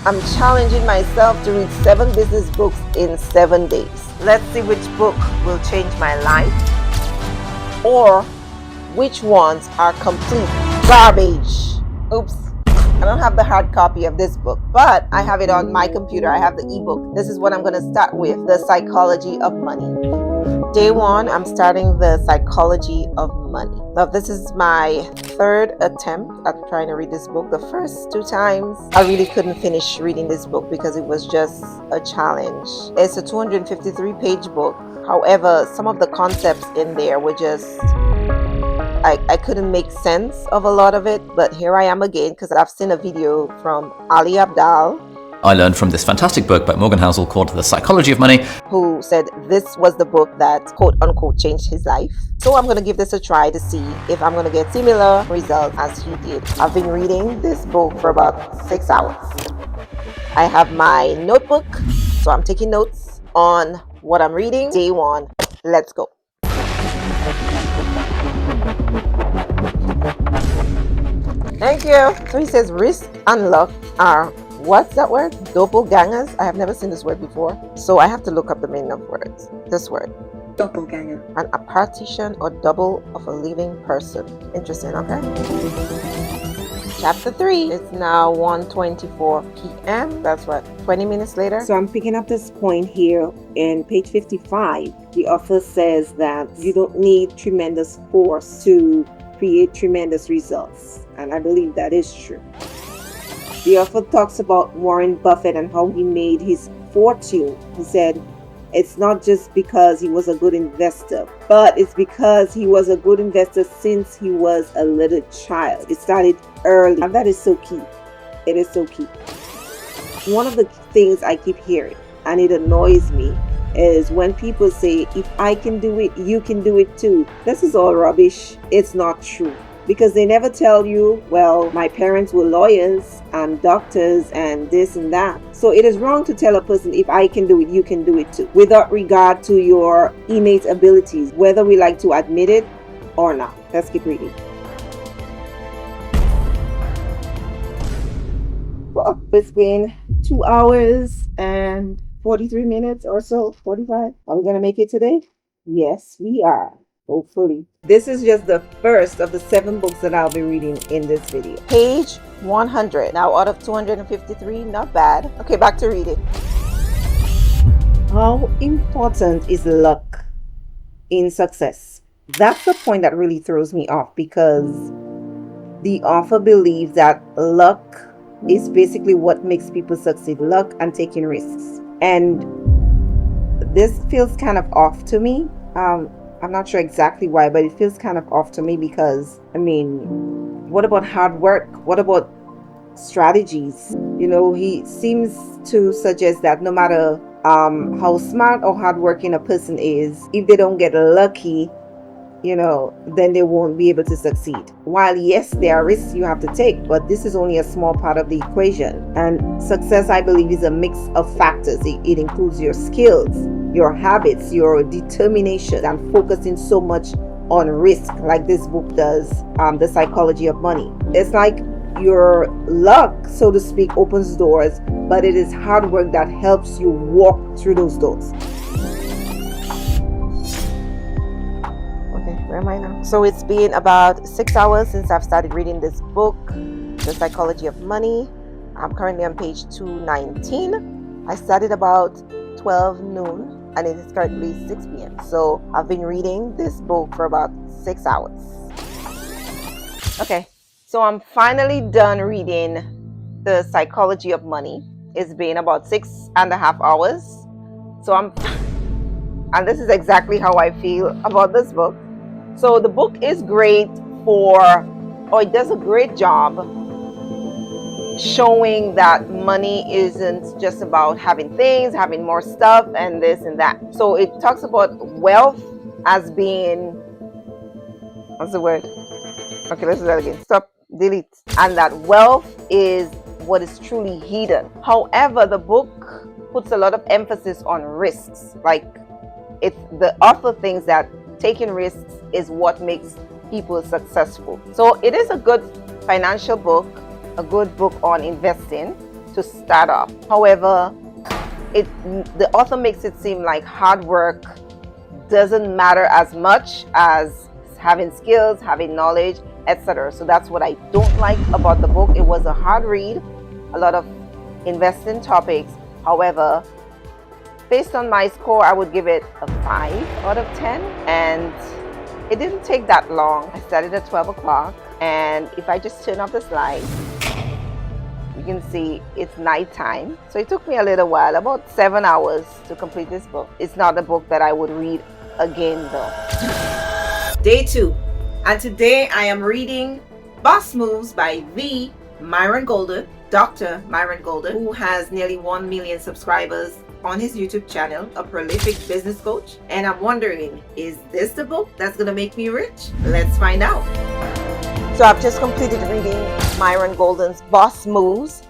I'm challenging myself to read 7 business books in 7 days. Let's see which book will change my life, or which ones are complete garbage. Oops. I don't have the hard copy of this book, but I have it on my computer. I have the ebook. This is what I'm going to start with: The Psychology of Money. Day 1, I'm starting The Psychology of Money. Now, this is my 3rd attempt at trying to read this book. The first 2 times, I really couldn't finish reading this book because it was just a challenge. It's a 253-page book. However, some of the concepts in there were just I couldn't make sense of a lot of it, but here I am again because I've seen a video from Ali Abdaal. I learned from this fantastic book by Morgan Housel called The Psychology of Money, who said this was the book that quote unquote changed his life. So I'm going to give this a try to see if I'm going to get similar results as he did. I've been reading this book for about 6 hours. I have my notebook, so I'm taking notes on what I'm reading. Day 1, let's go. Thank you. So he says risk and luck are, what's that word? Doppelgangers? I have never seen this word before. So I have to look up the meaning of words. This word. Doppelganger. And a partition or double of a living person. Interesting, okay? Chapter 3. It's now 1:24 p.m. That's what, 20 minutes later? So I'm picking up this point here in page 55. The author says that you don't need tremendous force to create tremendous results. And I believe that is true. The author talks about Warren Buffett and how he made his fortune. He said it's not just because he was a good investor, but it's because he was a good investor since he was a little child. It started early, and that is so key. It is so key. One of the things I keep hearing, and it annoys me, is when people say, if I can do it, you can do it too. This is all rubbish. It's not true. Because they never tell you, well, my parents were lawyers and doctors and this and that. So it is wrong to tell a person, if I can do it, you can do it too, without regard to your innate abilities, whether we like to admit it or not. Let's keep reading. Well, it's been 2 hours and 43 minutes or so, 45. Are we going to make it today? Yes, we are. Hopefully. This is just the first of the 7 books that I'll be reading in this video. Page 100. Now out of 253, not bad. Okay, back to reading. How important is luck in success? That's the point that really throws me off, because the author believes that luck is basically what makes people succeed. Luck and taking risks. And this feels kind of off to me. I'm not sure exactly why, but it feels kind of off to me because, I mean, what about hard work? What about strategies? You know, he seems to suggest that no matter how smart or hardworking a person is, if they don't get lucky, you know, then they won't be able to succeed. While yes, there are risks you have to take, but this is only a small part of the equation. And success, I believe, is a mix of factors. It includes your skills, your habits, your determination, and focusing so much on risk, like this book does, The Psychology of Money. It's like your luck, so to speak, opens doors, but it is hard work that helps you walk through those doors. Okay, where am I now? So it's been about 6 hours since I've started reading this book, The Psychology of Money. I'm currently on page 219. I started about 12 noon. And it is currently 6 p.m. So I've been reading this book for about 6 hours. Okay, so I'm finally done reading The Psychology of Money. It's been about 6.5 hours. So and this is exactly how I feel about this book. So the book is great it does a great job showing that money isn't just about having things, having more stuff and this and that. So it talks about wealth as being, what's the word? Okay, let's do that again. Stop, delete. And that wealth is what is truly hidden. However, the book puts a lot of emphasis on risks. Like, the author thinks that taking risks is what makes people successful. So it is a good financial book, a good book on investing. to start off. However, the author makes it seem like hard work doesn't matter as much as having skills, having knowledge, etc. So that's what I don't like about the book. It was a hard read, a lot of investing topics. However, based on my score, I would give it a 5 out of 10. And it didn't take that long. I started at 12 o'clock. And if I just turn off the slide, you can see it's nighttime. So it took me a little while, about 7 hours to complete this book. It's not a book that I would read again though. Day 2. And today I am reading Boss Moves by the Myron Golden, Dr. Myron Golden, who has nearly 1 million subscribers on his YouTube channel, a prolific business coach. And I'm wondering, is this the book that's gonna make me rich? Let's find out. So I've just completed reading Myron Golden's Boss Moves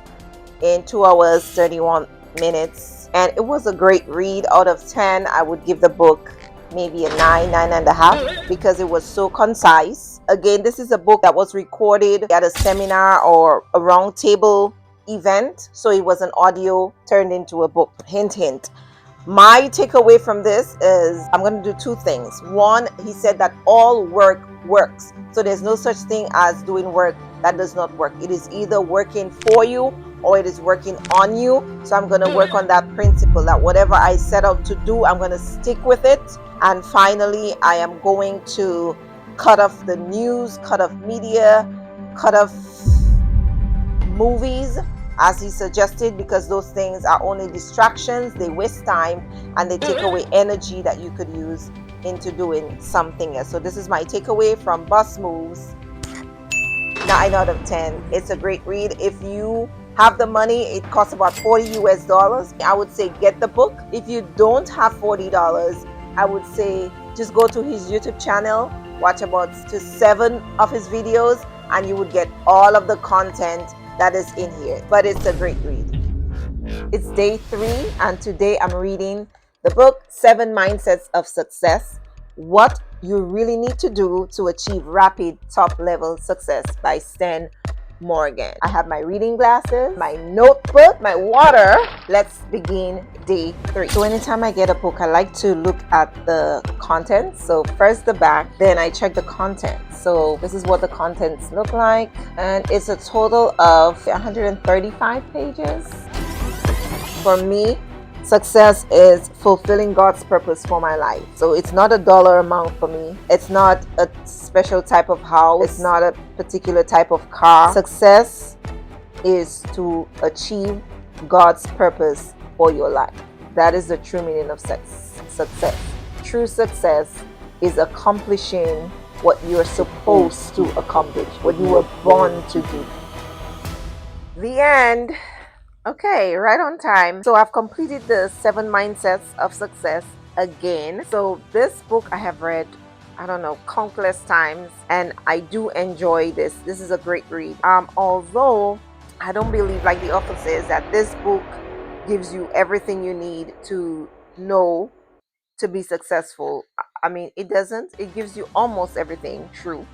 in 2 hours, 31 minutes. And it was a great read. Out of 10, I would give the book maybe a 9.5, because it was so concise. Again, this is a book that was recorded at a seminar or a round table event, so it was an audio turned into a book. Hint, hint. My takeaway from this is I'm going to do 2 things. One, he said that all work works. So there's no such thing as doing work that does not work. It is either working for you or it is working on you. So I'm going to work on that principle, that whatever I set out to do, I'm going to stick with it. And finally, I am going to cut off the news, cut off media, cut off movies, as he suggested, because those things are only distractions. They waste time and they take away energy that you could use into doing something else. So this is my takeaway from Boss Moves. 9 out of 10. It's a great read. If you have the money, it costs about $40 US. I would say get the book. If you don't have $40, I would say just go to his YouTube channel, watch about 7 of his videos, and you would get all of the content that is in here. But it's a great read. It's day 3, and today I'm reading the book 7 Mindsets of Success: What You Really Need to Do to Achieve Rapid Top Level Success by Stan Morgan. I have my reading glasses, my notebook, my water. Let's begin day 3. So anytime I get a book, I like to look at the contents. So first the back, then I check the contents. So this is what the contents look like, and it's a total of 135 pages. For me, success is fulfilling God's purpose for my life. So it's not a dollar amount for me. It's not a special type of house. It's not a particular type of car. Success is to achieve God's purpose for your life. That is the true meaning of success. True success is accomplishing what you're supposed to accomplish, what you were born to do. The end. Okay, right on time. So I've completed the 7 Mindsets of Success again. So this book I have read, I don't know, countless times, and I do enjoy this. This is a great read. Although I don't believe, like the author says, that this book gives you everything you need to know to be successful. I mean, it doesn't. It gives you almost everything, true.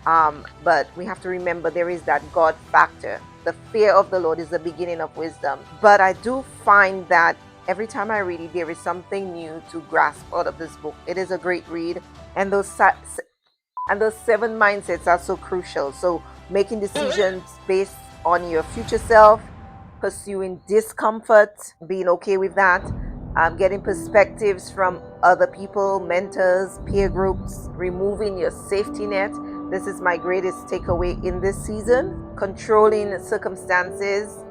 But we have to remember there is that God factor. The fear of the Lord is the beginning of wisdom. But I do find that every time I read it, there is something new to grasp out of this book. It is a great read, and those 7 mindsets are so crucial. So making decisions based on your future self, pursuing discomfort, being okay with that, getting perspectives from other people, mentors, peer groups, removing your safety net. This is my greatest takeaway in this season. Controlling circumstances,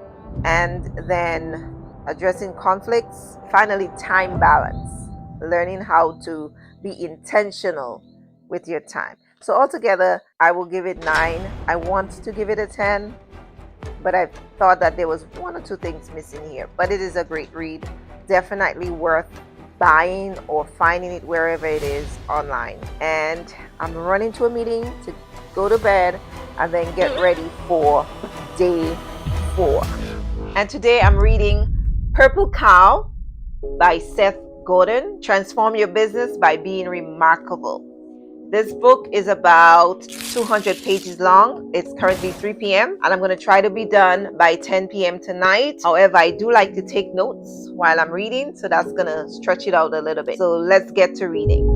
and then addressing conflicts. Finally, time balance. Learning how to be intentional with your time. So altogether, I will give it 9. I want to give it a 10, but I thought that there was 1 or 2 things missing here. But it is a great read. Definitely worth buying or finding it wherever it is online. And I'm running to a meeting to go to bed and then get ready for day 4. And today I'm reading Purple Cow by Seth Godin. Transform your business by being remarkable. This book is about 200 pages long. It's currently 3 p.m. and I'm going to try to be done by 10 p.m. tonight. However, I do like to take notes while I'm reading, so that's going to stretch it out a little bit. So let's get to reading.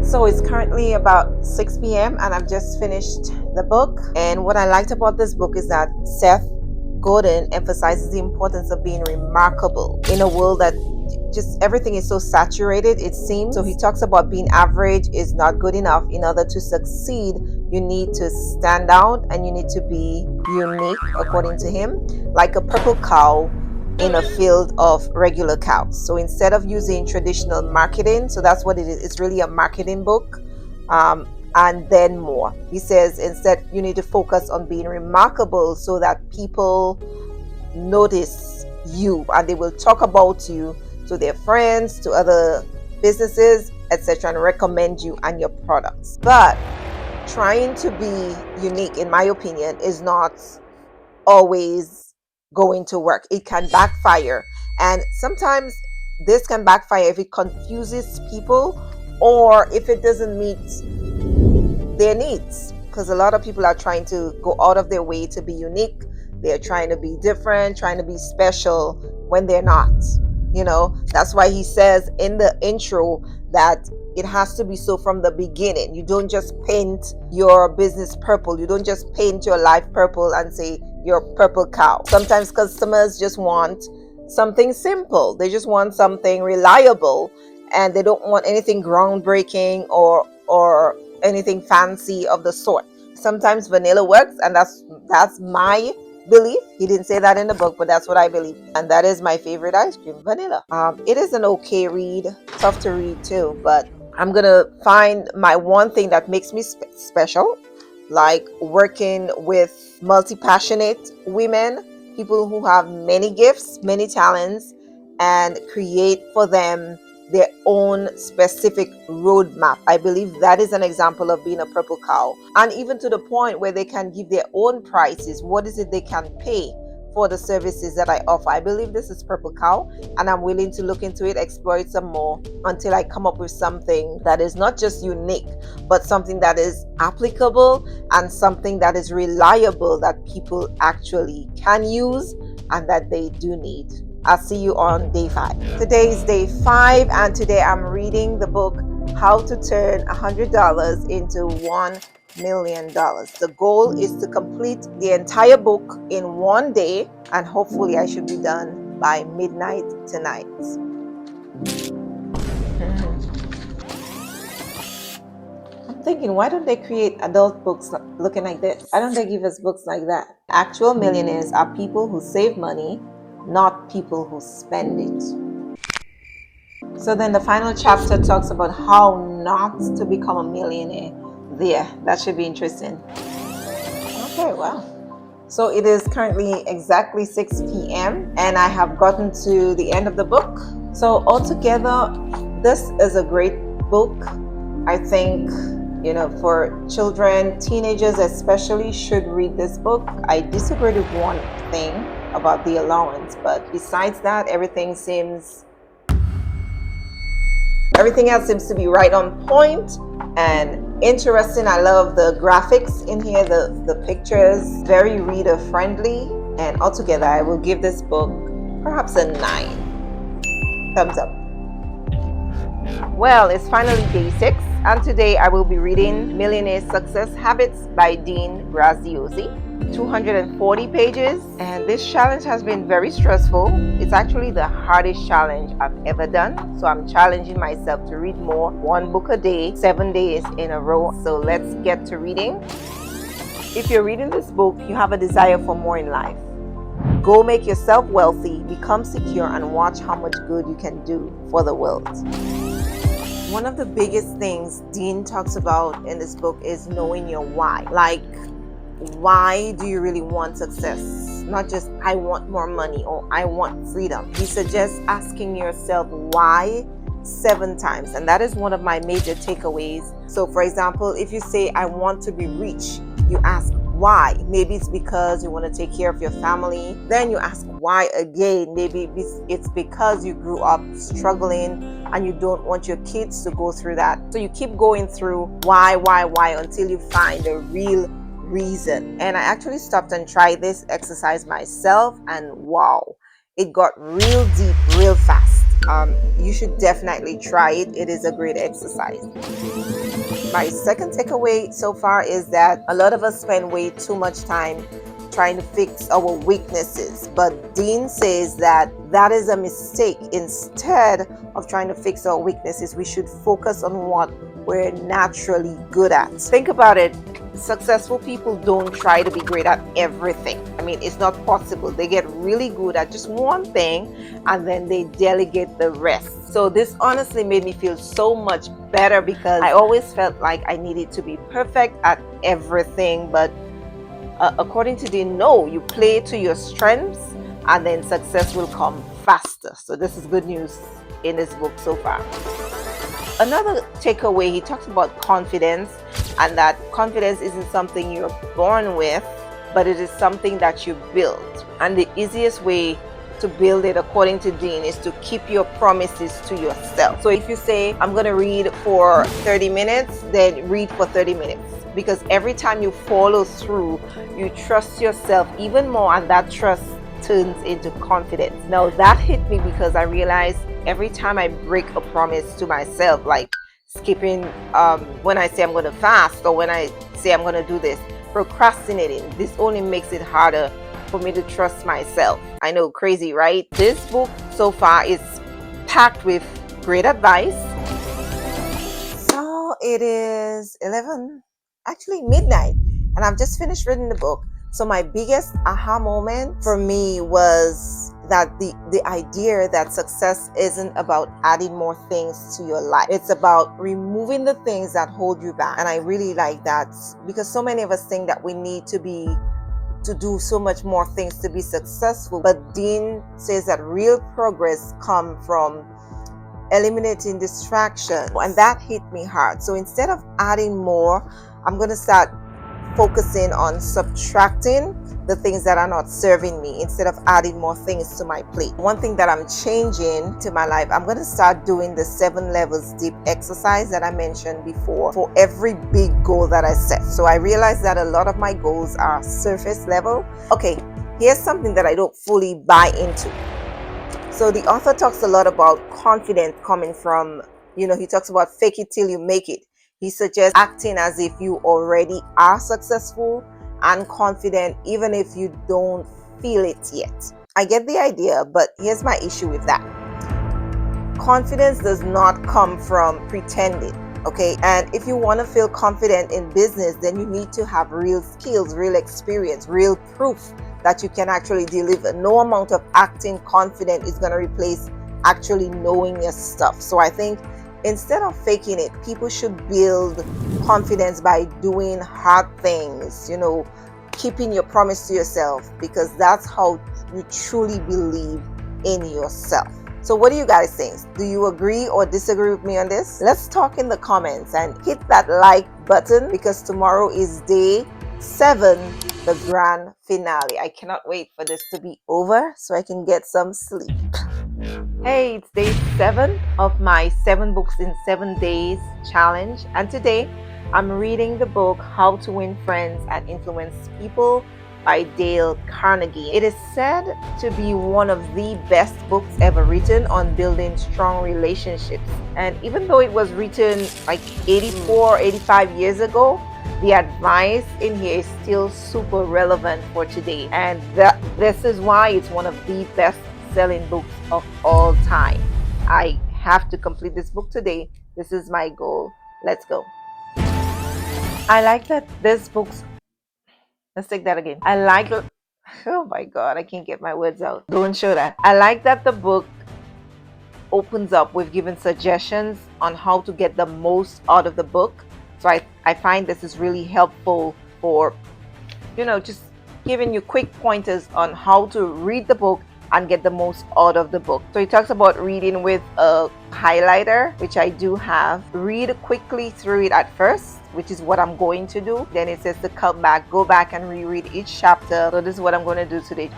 So it's currently about 6 p.m. and I've just finished the book. And what I liked about this book is that Seth Godin emphasizes the importance of being remarkable in a world that just everything is so saturated, it seems. So he talks about being average is not good enough. In order to succeed, you need to stand out and you need to be unique, according to him, like a purple cow in a field of regular cows. So instead of using traditional marketing, so that's what it is. It's really a marketing book. And then more. He says instead you need to focus on being remarkable so that people notice you and they will talk about you to their friends, to other businesses, etc., and recommend you and your products. But trying to be unique, in my opinion, is not always going to work. It can backfire, and sometimes this can backfire if it confuses people or if it doesn't meet their needs, because a lot of people are trying to go out of their way to be unique. They're trying to be different, trying to be special when they're not. That's why he says in the intro that it has to be so from the beginning. You don't just paint your business purple. You don't just paint your life purple and say you're purple cow. Sometimes customers just want something simple. They just want something reliable, and they don't want anything groundbreaking or anything fancy of the sort. Sometimes vanilla works, and that's my belief. He didn't say that in the book, but that's what I believe, and that is my favorite ice cream, vanilla. It is an okay read, tough to read too, but I'm gonna find my one thing that makes me special, like working with multi-passionate women, people who have many gifts, many talents, and create for them their own specific roadmap. I believe that is an example of being a purple cow, and even to the point where they can give their own prices. What is it they can pay for the services that I offer? I believe this is purple cow, and I'm willing to look into it, explore it some more until I come up with something that is not just unique, but something that is applicable and something that is reliable, that people actually can use and that they do need. I'll see you on day 5. Today is day 5, and today I'm reading the book How to Turn $100 into $1 million. The goal is to complete the entire book in one day, and hopefully I should be done by midnight tonight. I'm thinking, why don't they create adult books looking like this? Why don't they give us books like that? Actual millionaires are people who save money, not people who spend it. So then the final chapter talks about how not to become a millionaire. That should be interesting. Okay, wow. So it is currently exactly 6 p.m. and I have gotten to the end of the book. So altogether, this is a great book. I think, for children, teenagers especially should read this book. I disagree with one thing about the allowance, but besides that, everything else seems to be right on point and interesting. I love the graphics in here, the pictures, very reader friendly, and altogether I will give this book perhaps a 9. Thumbs up. Well, it's finally day 6, and today I will be reading Millionaire Success Habits by Dean Graziosi. 240 pages, and this challenge has been very stressful. It's actually the hardest challenge I've ever done, so I'm challenging myself to read more, 1 book a day, 7 days in a row. So let's get to reading. If you're reading this book, you have a desire for more in life. Go make yourself wealthy, become secure, and watch how much good you can do for the world. One of the biggest things Dean talks about in this book is knowing your why. Like, why do you really want success? Not just I want more money or I want freedom. He suggests asking yourself why 7 times, and that is one of my major takeaways. So for example, if you say I want to be rich, you ask why. Maybe it's because you want to take care of your family. Then you ask why again. Maybe it's because you grew up struggling and you don't want your kids to go through that. So you keep going through why until you find the real reason. And I actually stopped and tried this exercise myself, and wow, it got real deep real fast. You should definitely try it. It is a great exercise. My second takeaway so far is that a lot of us spend way too much time trying to fix our weaknesses, but Dean says that that is a mistake. Instead of trying to fix our weaknesses, we should focus on what we're naturally good at. Think about it. Successful people don't try to be great at everything. I mean, it's not possible. They get really good at just one thing and then they delegate the rest. So this honestly made me feel so much better, because I always felt like I needed to be perfect at everything. But according to Dean, no, you play to your strengths and then success will come faster. So this is good news in this book so far. Another takeaway, he talks about confidence, and that confidence isn't something you're born with, but it is something that you build. And the easiest way to build it, according to Dean, is to keep your promises to yourself. So if you say, I'm going to read for 30 minutes, then read for 30 minutes. Because every time you follow through, you trust yourself even more, and that trust turns into confidence. Now that hit me, because I realized every time I break a promise to myself, like skipping when I say I'm going to fast, or when I say I'm going to do this, procrastinating, this only makes it harder for me to trust myself. I know, crazy, right? This book so far is packed with great advice. So it is midnight, and I've just finished reading the book. So my biggest aha moment for me was that the idea that success isn't about adding more things to your life. It's about removing the things that hold you back. And I really like that, because so many of us think that we need to do so much more things to be successful. But Dean says that real progress comes from eliminating distraction, and that hit me hard. So instead of adding more, I'm going to start focusing on subtracting the things that are not serving me, instead of adding more things to my plate. One thing that I'm changing to my life, I'm going to start doing the 7 levels deep exercise that I mentioned before for every big goal that I set. So I realized that a lot of my goals are surface level. Okay, here's something that I don't fully buy into. So the author talks a lot about confidence coming from, he talks about fake it till you make it. He suggests acting as if you already are successful and confident, even if you don't feel it yet. I get the idea, but here's my issue with that. Confidence does not come from pretending, okay? And if you want to feel confident in business, then you need to have real skills, real experience, real proof that you can actually deliver. No amount of acting confident is going to replace actually knowing your stuff. So I think instead of faking it, people should build confidence by doing hard things, keeping your promise to yourself, because that's how you truly believe in yourself. So what do you guys think? Do you agree or disagree with me on this? Let's talk in the comments, and hit that like button, because tomorrow is day 7, the grand finale. I cannot wait for this to be over so I can get some sleep. Hey, it's day 7 of my 7 books in 7 days challenge, and today I'm reading the book How to Win Friends and Influence People by Dale Carnegie. It is said to be one of the best books ever written on building strong relationships. And even though it was written like 85 years ago, the advice in here is still super relevant for today. And this is why it's one of the best selling books of all time. I have to complete this book today. This is my goal. Let's go. I like that this book's let's take that again. Oh my god, I can't get my words out. Don't show that. I like that the book opens up with giving suggestions on how to get the most out of the book. So I find this is really helpful for just giving you quick pointers on how to read the book and get the most out of the book. So he talks about reading with a highlighter, which I do have. Read quickly through it at first, which is what I'm going to do. Then it says to come back, go back and reread each chapter. So this is what I'm going to do today.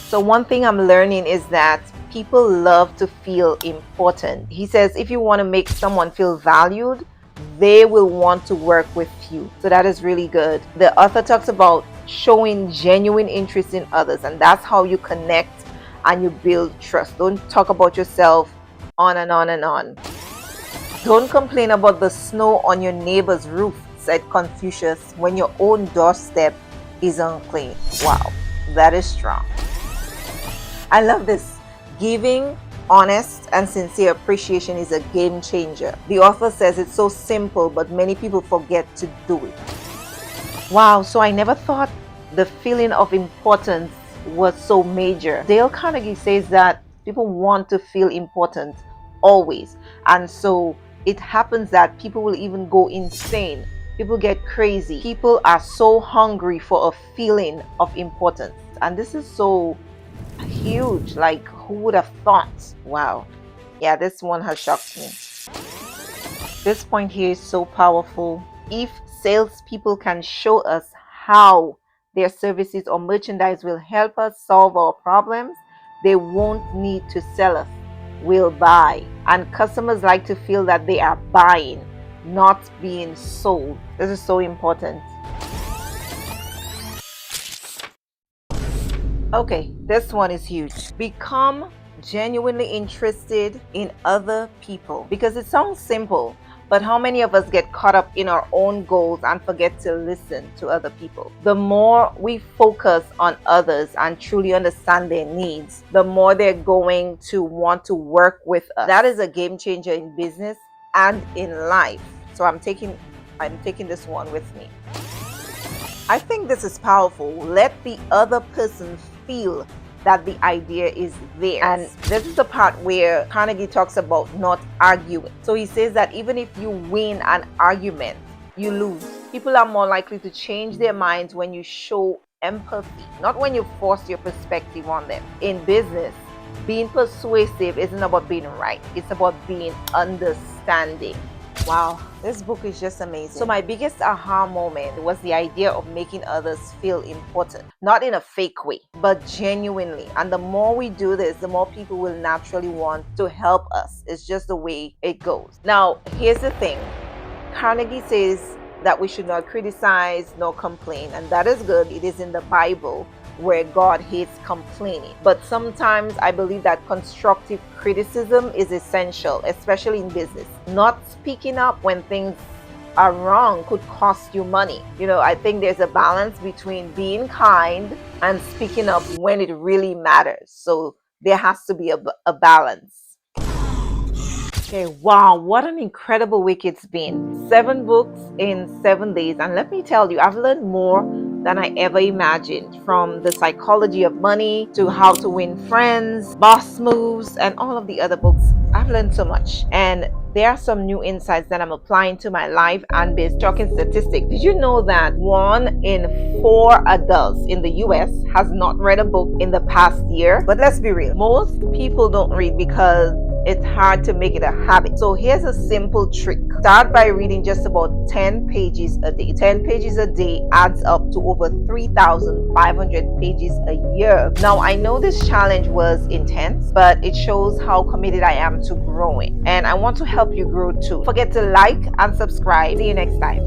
So one thing I'm learning is that People love to feel important. He says if you want to make someone feel valued, they will want to work with you. So that is really good. The author talks about showing genuine interest in others, and that's how you connect and you build trust. Don't talk about yourself on and on and on. Don't complain about the snow on your neighbor's roof, said Confucius, when your own doorstep is unclean. Wow, that is strong. I love this. Giving honest and sincere appreciation is a game changer. The author says it's so simple, but many people forget to do it. Wow, so I never thought the feeling of importance was so major. Dale Carnegie says that people want to feel important always. And so it happens that people will even go insane. People get crazy. People are so hungry for a feeling of importance. And this is so huge. Like, who would have thought? Wow. Yeah, this one has shocked me. This point here is so powerful. If salespeople can show us how their services or merchandise will help us solve our problems, they won't need to sell us. We'll buy. And customers like to feel that they are buying, not being sold. This is so important. Okay, this one is huge. Become genuinely interested in other people. Because it sounds simple, but how many of us get caught up in our own goals and forget to listen to other people? The more we focus on others and truly understand their needs, the more they're going to want to work with us. That is a game changer in business and in life. So I'm taking this one with me. I think this is powerful. Let the other person feel that the idea is there. And this is the part where Carnegie talks about not arguing. So he says that even if you win an argument, you lose. People are more likely to change their minds when you show empathy, not when you force your perspective on them. In business, being persuasive isn't about being right. It's about being understanding. Wow, this book is just amazing. So my biggest aha moment was the idea of making others feel important, not in a fake way, but genuinely. And the more we do this, the more people will naturally want to help us. It's just the way it goes. Now, here's the thing. Carnegie says that we should not criticize nor complain, and that is good. It is in the Bible, where God hates complaining. But sometimes I believe that constructive criticism is essential, especially in business. Not speaking up when things are wrong could cost you money. I think there's a balance between being kind and speaking up when it really matters. So there has to be a balance. Okay, wow, what an incredible week it's been. 7 books in 7 days. And let me tell you, I've learned more than I ever imagined, from the psychology of money to how to win friends, boss moves, and all of the other books. I've learned so much. And there are some new insights that I'm applying to my life and biz. Shocking statistic. Did you know that 1 in 4 adults in the US has not read a book in the past year? But let's be real. Most people don't read because it's hard to make it a habit. So here's a simple trick. Start by reading just about 10 pages a day. 10 pages a day adds up to over 3,500 pages a year. Now, I know this challenge was intense, but it shows how committed I am to growing. And I want to help you grow too. Don't forget to like and subscribe. See you next time.